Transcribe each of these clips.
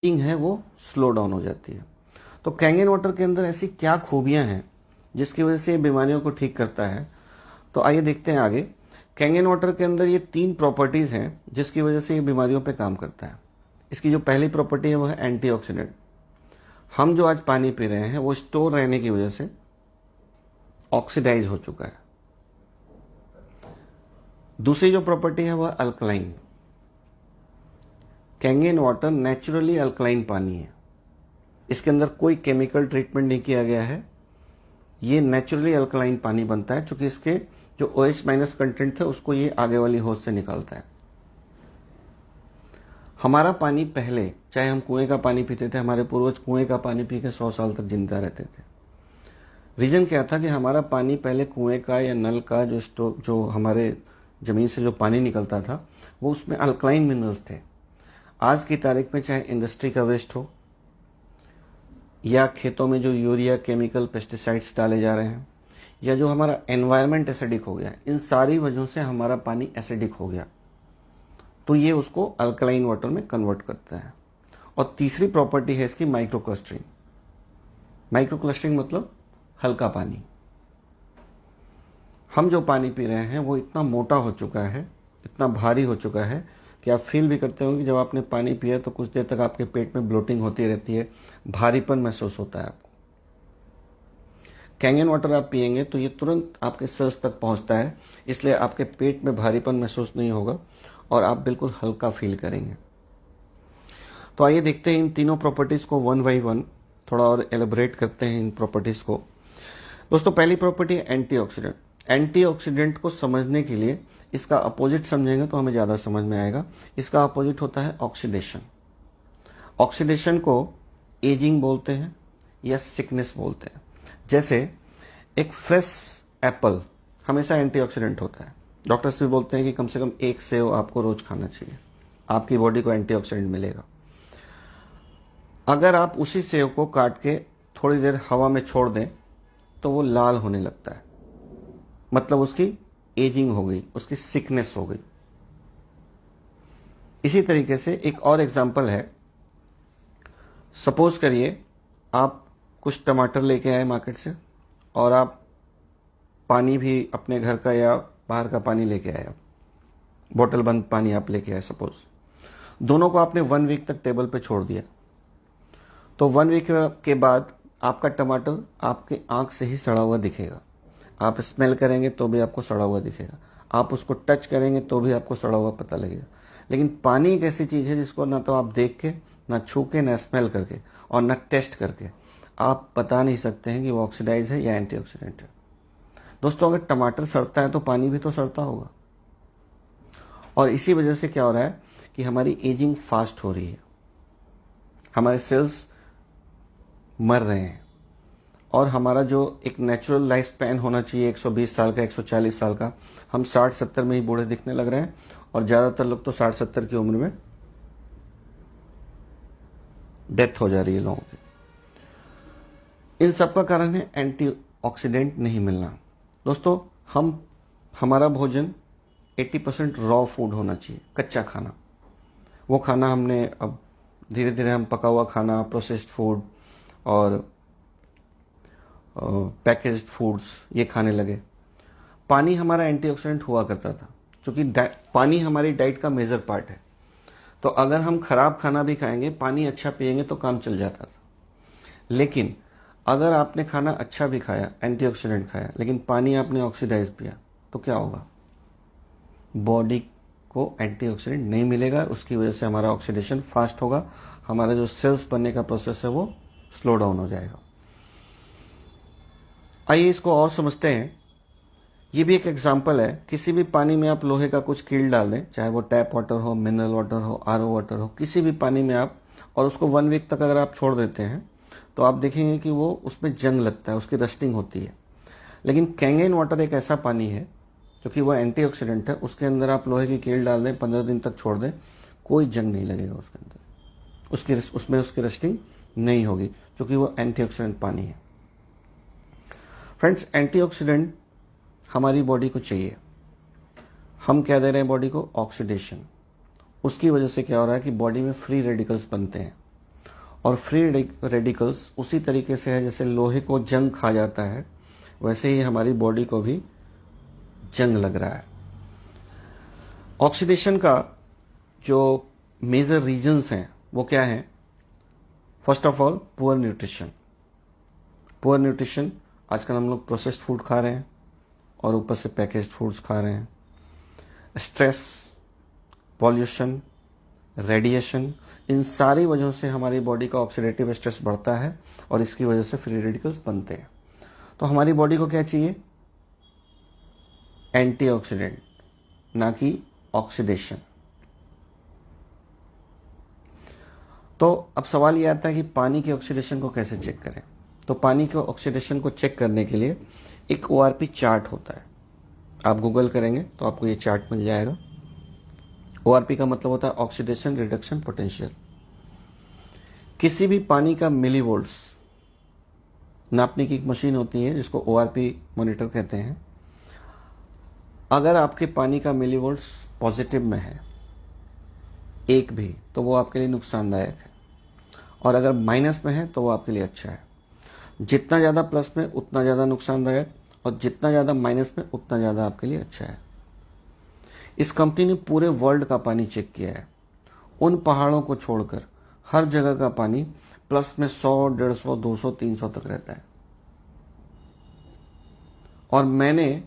Ageing है वो slow down हो जाती है। तो कैंगेन वाटर के अंदर ऐसी क्या खूबियां हैं जिसकी वजह से ये बीमारियों को ठीक करता है, तो आइए देखते हैं आगे। कैंगेन वाटर के अंदर ये 3 प्रॉपर्टीज हैं जिसकी वजह से ये बीमारियों पे काम करता है। इसकी जो पहली प्रॉपर्टी है वो है एंटीऑक्सीडेंट। हम जो आज पानी पी रहे हैं वो स्टोर रहने की वजह से ऑक्सीडाइज हो चुका है। दूसरी जो प्रॉपर्टी है वह alkaline. Kangen water naturally alkaline पानी है, इसके अंदर कोई केमिकल ट्रीटमेंट नहीं किया गया है। ये नेचुरली अल्कलाइन पानी बनता है, क्योंकि इसके जो OH माइनस कंटेंट है उसको ये आगे वाली होज से निकालता है। हमारा पानी पहले, चाहे हम कुएं का पानी पीते थे, हमारे पूर्वज कुएं का पानी पी के 100 साल तक जिंदा रहते थे। रीजन क्या था कि हमारा पानी पहले कुएं का या नल का जो हमारे जमीन से जो पानी निकलता था वो उसमें अल्कलाइन मिनरल्स थे। आज की तारीख में चाहे इंडस्ट्री का वेस्ट हो या खेतों में जो यूरिया केमिकल पेस्टिसाइड्स डाले जा रहे हैं या जो हमारा एनवायरनमेंट एसिडिक हो गया, इन सारी वजहों से हमारा पानी एसिडिक हो गया, तो ये उसको अल्कलाइन वाटर में कन्वर्ट करता है। और तीसरी प्रॉपर्टी है इसकी माइक्रो क्लस्टरिंग। माइक्रो क्लस्टरिंग मतलब हल्का पानी। हम जो पानी पी रहे हैं वो इतना मोटा हो चुका है, इतना भारी हो चुका है कि आप फील भी करते होंगे कि जब आपने पानी पिया तो कुछ देर तक आपके पेट में ब्लोटिंग होती रहती है, भारीपन महसूस होता है आपको। कैंगेन वाटर आप पिएंगे तो ये तुरंत आपके सेल्स तक पहुंचता है, इसलिए आपके पेट में भारीपन महसूस नहीं होगा और आप बिल्कुल हल्का फील करेंगे। तो आइए देखते हैं इन तीनों प्रॉपर्टीज को वन बाई वन, थोड़ा और एलिब्रेट करते हैं इन प्रॉपर्टीज को। दोस्तों, पहली प्रॉपर्टी है एंटीऑक्सीडेंट। एंटीऑक्सीडेंट को समझने के लिए इसका अपोजिट समझेंगे तो हमें ज्यादा समझ में आएगा। इसका अपोजिट होता है ऑक्सीडेशन। ऑक्सीडेशन को एजिंग बोलते हैं या सिकनेस बोलते हैं। जैसे एक फ्रेश एप्पल हमेशा एंटीऑक्सीडेंट होता है। डॉक्टर्स भी बोलते हैं कि कम से कम 1 सेव आपको रोज खाना चाहिए, आपकी बॉडी को एंटीऑक्सीडेंट मिलेगा। अगर आप उसी सेव को काट के थोड़ी देर हवा में छोड़ दें तो वो लाल होने लगता है, मतलब उसकी एजिंग हो गई, उसकी सिकनेस हो गई। इसी तरीके से एक और एग्जांपल है। सपोज करिए आप कुछ टमाटर लेके आए मार्केट से और आप पानी भी अपने घर का या बाहर का पानी लेके आए, बोतल बंद पानी आप लेके आए सपोज। दोनों को आपने 1 वीक तक टेबल पे छोड़ दिया, तो 1 वीक के बाद आपका टमाटर आपके आंख से ही सड़ा हुआ दिखेगा। आप स्मेल करेंगे तो भी आपको सड़ा हुआ दिखेगा, आप उसको टच करेंगे तो भी आपको सड़ा हुआ पता लगेगा। लेकिन पानी एक ऐसी चीज है जिसको ना तो आप देख के, ना छू के, ना स्मेल करके और ना टेस्ट करके आप बता नहीं सकते हैं कि वो ऑक्सीडाइज है या एंटीऑक्सीडेंट है। दोस्तों, अगर टमाटर सड़ता है तो पानी भी तो सड़ता होगा। और इसी वजह से क्या हो रहा है कि हमारी एजिंग फास्ट हो रही है, हमारे सेल्स मर रहे हैं और हमारा जो एक नेचुरल लाइफ स्पैन होना चाहिए 120 साल का, 140 साल का, हम 60-70 में ही बूढ़े दिखने लग रहे हैं। और ज्यादातर लोग तो 60-70 की उम्र में डेथ हो जा रही है लोगों की। इन सब का कारण है एंटीऑक्सीडेंट नहीं मिलना। दोस्तों, हमारा भोजन 80% रॉ फूड होना चाहिए, कच्चा खाना। वो खाना हमने अब धीरे धीरे हम पका हुआ खाना, प्रोसेस्ड फूड और पैकेज्ड फूड्स ये खाने लगे। पानी हमारा एंटीऑक्सीडेंट हुआ करता था, क्योंकि पानी हमारी डाइट का मेजर पार्ट है। तो अगर हम खराब खाना भी खाएंगे, पानी अच्छा पिएंगे तो काम चल जाता था। लेकिन अगर आपने खाना अच्छा भी खाया, एंटीऑक्सीडेंट खाया, लेकिन पानी आपने ऑक्सीडाइज पिया, तो क्या होगा? बॉडी को एंटीऑक्सीडेंट नहीं मिलेगा, उसकी वजह से हमारा ऑक्सीडेशन फास्ट होगा, हमारा जो सेल्स बनने का प्रोसेस है वो स्लो डाउन हो जाएगा। आइए इसको और समझते हैं। ये भी एक एग्जाम्पल है। किसी भी पानी में आप लोहे का कुछ कील डाल दें, चाहे वो टैप वाटर हो, मिनरल वाटर हो, RO वाटर हो, किसी भी पानी में आप, और उसको 1 वीक तक अगर आप छोड़ देते हैं तो आप देखेंगे कि वो उसमें जंग लगता है, उसकी रस्टिंग होती है। लेकिन कैंगेन वाटर एक ऐसा पानी है क्योंकि वो एंटीऑक्सीडेंट है, उसके अंदर आप लोहे की कील डाल दें, 15 दिन तक छोड़ दें, कोई जंग नहीं लगेगा उसके अंदर, उसमें उसकी रस्टिंग नहीं होगी, क्योंकि वो एंटीऑक्सीडेंट पानी है। फ्रेंड्स, एंटीऑक्सीडेंट हमारी बॉडी को चाहिए। हम क्या दे रहे हैं बॉडी को? ऑक्सीडेशन। उसकी वजह से क्या हो रहा है कि बॉडी में फ्री रेडिकल्स बनते हैं। और फ्री रेडिकल्स उसी तरीके से है जैसे लोहे को जंग खा जाता है, वैसे ही हमारी बॉडी को भी जंग लग रहा है। ऑक्सीडेशन का जो मेजर रीजंस हैं वो क्या हैं? First of all poor nutrition. Poor nutrition, आजकल हम लोग प्रोसेस्ड फूड खा रहे हैं और ऊपर से पैकेज्ड फूड्स खा रहे हैं। स्ट्रेस, पॉल्यूशन, रेडिएशन, इन सारी वजहों से हमारी बॉडी का ऑक्सीडेटिव स्ट्रेस बढ़ता है और इसकी वजह से फ्री रेडिकल्स बनते हैं। तो हमारी बॉडी को क्या चाहिए? एंटीऑक्सीडेंट, ना कि ऑक्सीडेशन। तो अब सवाल ये आता है कि पानी के ऑक्सीडेशन को कैसे चेक करें? तो पानी के ऑक्सीडेशन को चेक करने के लिए एक ORP चार्ट होता है। आप गूगल करेंगे तो आपको ये चार्ट मिल जाएगा। ORP का मतलब होता है ऑक्सीडेशन रिडक्शन पोटेंशियल। किसी भी पानी का मिलीवोल्ट्स नापने की एक मशीन होती है जिसको ORP मॉनिटर कहते हैं। अगर आपके पानी का मिलीवोल्ट्स पॉजिटिव में है एक भी, तो वो आपके लिए नुकसानदायक है, और अगर माइनस में है तो वो आपके लिए अच्छा है। जितना ज़्यादा प्लस में उतना ज़्यादा नुकसानदायक, और जितना ज़्यादा माइनस में उतना ज़्यादा आपके लिए अच्छा है। इस कंपनी ने पूरे वर्ल्ड का पानी चेक किया है। उन पहाड़ों को छोड़कर हर जगह का पानी प्लस में 100, 150, 200, 300 तक रहता है। और मैंने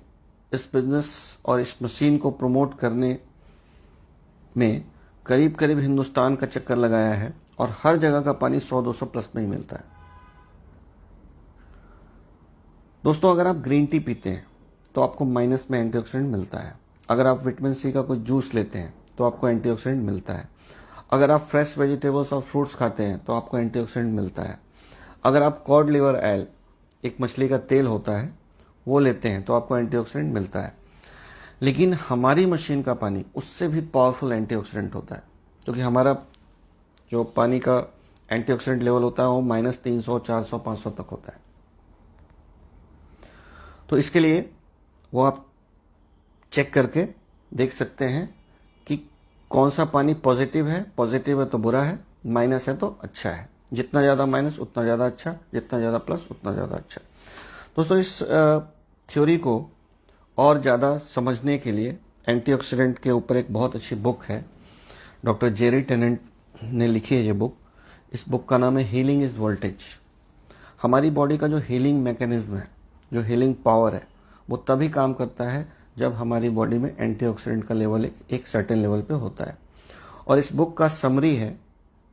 इस बिजनेस और इस मशीन को प्रमोट करने में करीब करीब हिंदुस्तान का चक्कर लगाया है और हर जगह का पानी 100-200 प्लस में ही मिलता है। दोस्तों, अगर आप ग्रीन टी पीते हैं तो आपको माइनस में एंटीऑक्सीडेंट मिलता है। अगर आप विटामिन सी का कोई जूस लेते हैं तो आपको एंटीऑक्सीडेंट मिलता है। अगर आप फ्रेश वेजिटेबल्स और फ्रूट्स खाते हैं तो आपको एंटीऑक्सीडेंट मिलता है। अगर आप कॉड लिवर ऑयल, एक मछली का तेल होता है, वो लेते हैं तो आपको एंटीऑक्सीडेंट मिलता है। लेकिन हमारी मशीन का पानी उससे भी पावरफुल एंटीऑक्सीडेंट होता है, क्योंकि हमारा जो पानी का एंटीऑक्सीडेंट लेवल होता है वो -300, 400, 500 तक होता है। तो इसके लिए वो आप चेक करके देख सकते हैं कि कौन सा पानी पॉजिटिव है तो बुरा है, माइनस है तो अच्छा है। जितना ज़्यादा माइनस उतना ज़्यादा अच्छा, जितना ज़्यादा प्लस उतना ज़्यादा अच्छा। दोस्तों, इस थ्योरी को और ज़्यादा समझने के लिए एंटीऑक्सीडेंट के ऊपर एक बहुत अच्छी बुक है, डॉक्टर जेरी टेनेंट ने लिखी है ये बुक। इस बुक का नाम है हीलिंग इज वोल्टेज। हमारी बॉडी का जो हीलिंग मैकेनिज्म है, जो हीलिंग पावर है, वो तभी काम करता है जब हमारी बॉडी में एंटीऑक्सीडेंट का लेवल एक सर्टेन लेवल पे होता है। और इस बुक का समरी है,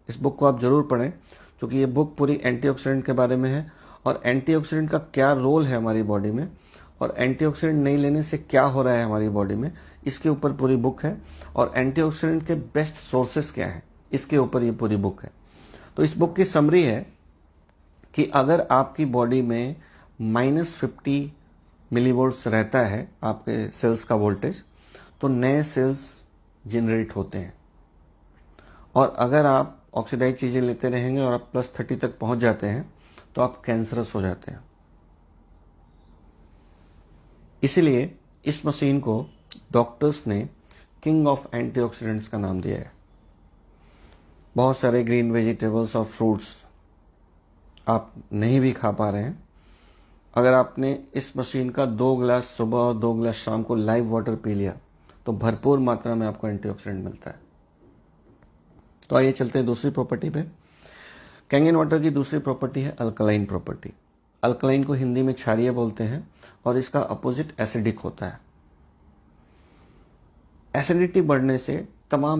इस बुक को आप जरूर पढ़ें, क्योंकि ये बुक पूरी एंटीऑक्सीडेंट के बारे में है और एंटीऑक्सीडेंट का क्या रोल है हमारी बॉडी में, और एंटीऑक्सीडेंट नहीं लेने से क्या हो रहा है हमारी बॉडी में, इसके ऊपर पूरी बुक है। और एंटीऑक्सीडेंट के बेस्ट सोर्सेस क्या हैं, इसके ऊपर ये पूरी बुक है। तो इस बुक की समरी है कि अगर आपकी बॉडी में -50 मिलीवोल्ट्स रहता है आपके सेल्स का वोल्टेज, तो नए सेल्स जनरेट होते हैं। और अगर आप ऑक्सीडाइज चीज़ें लेते रहेंगे और आप +30 तक पहुंच जाते हैं तो आप कैंसरस हो जाते हैं। इसीलिए इस मशीन को डॉक्टर्स ने किंग ऑफ एंटीऑक्सीडेंट्स का नाम दिया है। बहुत सारे ग्रीन वेजिटेबल्स और फ्रूट्स आप नहीं भी खा पा रहे हैं, अगर आपने इस मशीन का 2 गिलास सुबह और 2 गिलास शाम को लाइव वाटर पी लिया तो भरपूर मात्रा में आपको एंटीऑक्सीडेंट मिलता है। तो आइए चलते हैं दूसरी प्रॉपर्टी पे। कैंगन वाटर की दूसरी प्रॉपर्टी है अल्कलाइन प्रॉपर्टी। अल्कलाइन को हिंदी में क्षारीय बोलते हैं और इसका अपोजिट एसिडिक होता है। एसिडिटी बढ़ने से तमाम